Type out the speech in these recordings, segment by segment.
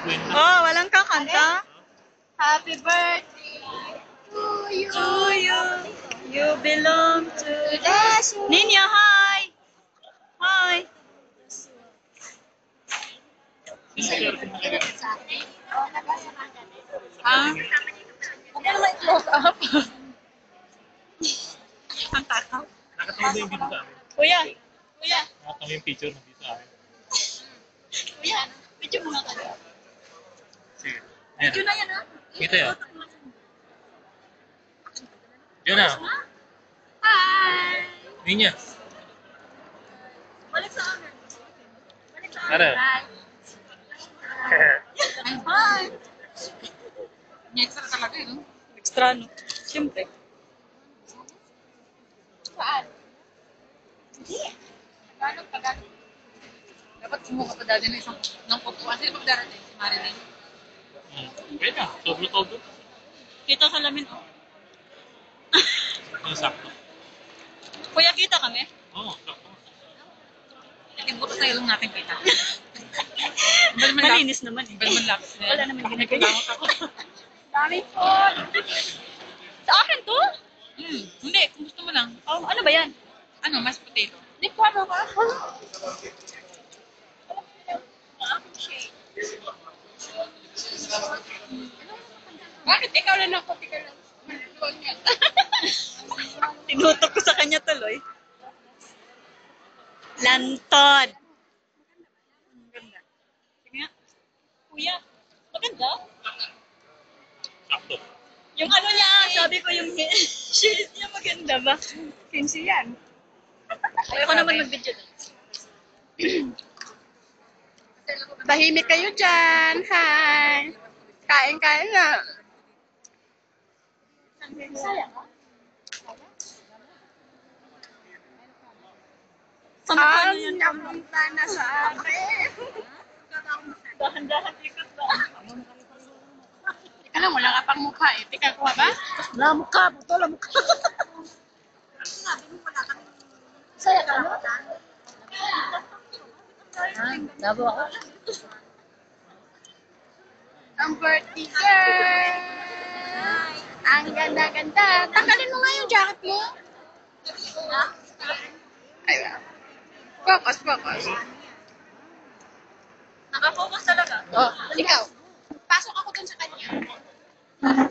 Kwenta. Oh, walang kakanta? Happy birthday to you. To you, you belong to Yes. Ninya, hi! Hi! Ah, Huwag mo naman i-close up. ang takaw. Nakatawa ba yung video sa amin? Kuya, kuya, Nakatawa yung picture ng video sa amin. kuya, video mo nga kayo. Sige. Ayan. Yun na yan, ha? Kita yun. Diyan na. Hi! Ninya. Balik sa amin. Balik sa Tara. Hi! May extra talaga, no? Extra, no? Siyempre. Saan? Hindi. Tagalog. Dapat sumuka pa dati ng isang ng kupuan. Sino pagdarating? Si Marilyn? Wait na. Sobro-sobro. Kita sa lamin, oh. Ang sakto. Kuya, kita kami? Oo, sakto. Ibuto sa ilong natin kita. Malinis naman, eh. Balman laps. Wala naman ginagawa. ako. Daming phone! Sa akin to? Hindi, kung gusto mo lang. Oh, ano ba yan? Ano, mashed potato. Hindi ko ano ka. Bakit ikaw lang ako? Ikaw lang. Maluwag yan. Tinutok ko sa kanya tuloy. Lantod. Maganda. Sige nga. Kuya, maganda? Sakto. Yung ano niya, sabi ko yung shades niya maganda ba? 15 yan. Ayoko naman mag-video doon. Tahimik kayo dyan. Hi. Kain-kain na. Ano yan? Napunta na sa akin. Dahan-dahan ikot ba? Teka lang, wala ka pang mukha eh. Teka, kuha ba? Wala mukha, buto wala mukha. Saya ka mo? Labo ako. Ang birthday girl. Ang ganda-ganda. Tanggalin mo nga yung jacket mo. Ay, focus. Nakafocus talaga. Oh, ikaw. Pasok ako dun sa kanya.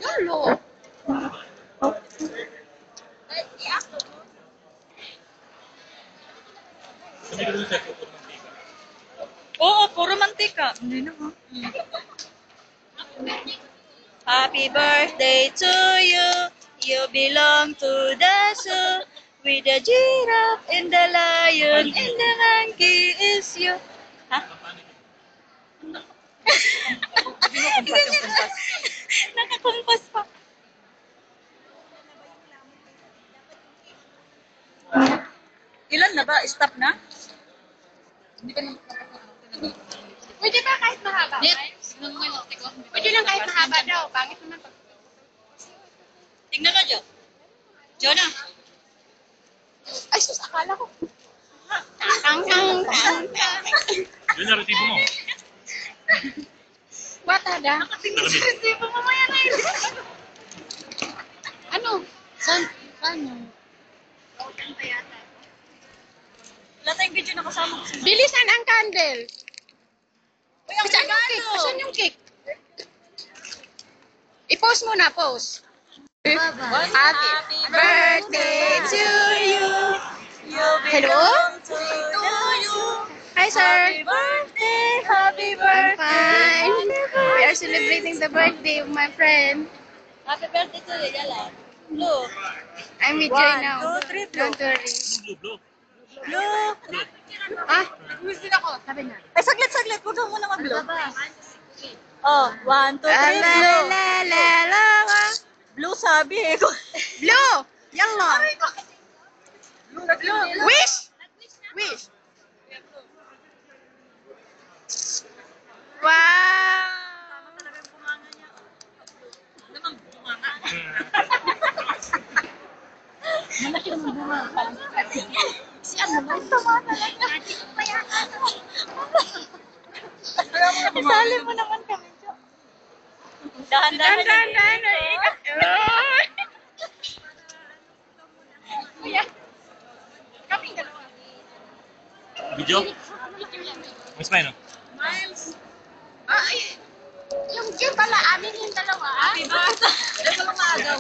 Yolo. Sabi ko dun sa photo ng tika. Oo, puro mantika. Hindi naman. Happy birthday to you. You belong to the zoo. With the giraffe and the lion and the monkey is you. Ha? Kumpas. Nakakumpas pa. Ilan na ba? Stop na? Hindi ka naman pwede ba kahit mahaba? Pwede lang kahit mahaba daw. Pangit naman pag... Tingnan na, Jo. Jonah. Ay, sus, akala ko. Yun na, resibo mo. Watada. Salamig. Resibo mamaya na yun. Ano? Saan yun? Wala tayong video na kasama ko. Bilisan ang candle. Uy, ang regalo! Asan yung cake? I-post muna, post. Happy birthday to you. Hello? Hi, sir. Happy birthday! Happy I'm birthday! fine. We are celebrating the birthday of my friend. Happy birthday to you, Yala. Blue. I'm with Joy 1, now. 2, 3, Don't blue. worry. Blue. Blue. Ah, gusto ako. Sabi niya. Ay, saglit. Huwag ka muna mag-blue. Oh, 1, 2, 3, La blue. la la la la. Blue sabi eh. Blue! Yellow! Wish! Wish! Wow! Malaki naman bunga. Si ano ba? Tama talaga. Isali mo naman kami. Dahan-dahan. Kuya. Kaming dalawa. Video? Mas pa no? Miles. Ay. Yung Jim pala, amin yung dalawa. Happy birthday. Ito lang maagaw.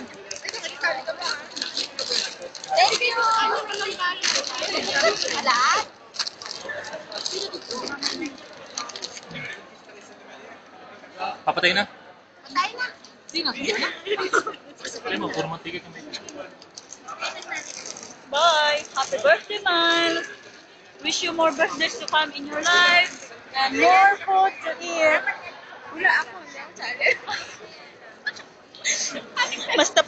Thank you. Lahat? Papatay na? Patay na. Sino? Patay mo, puro mantika kami. Bye. Happy birthday, Miles. Wish you more birthdays to come in your life and more food to eat. Wala ako. Wala ako. Basta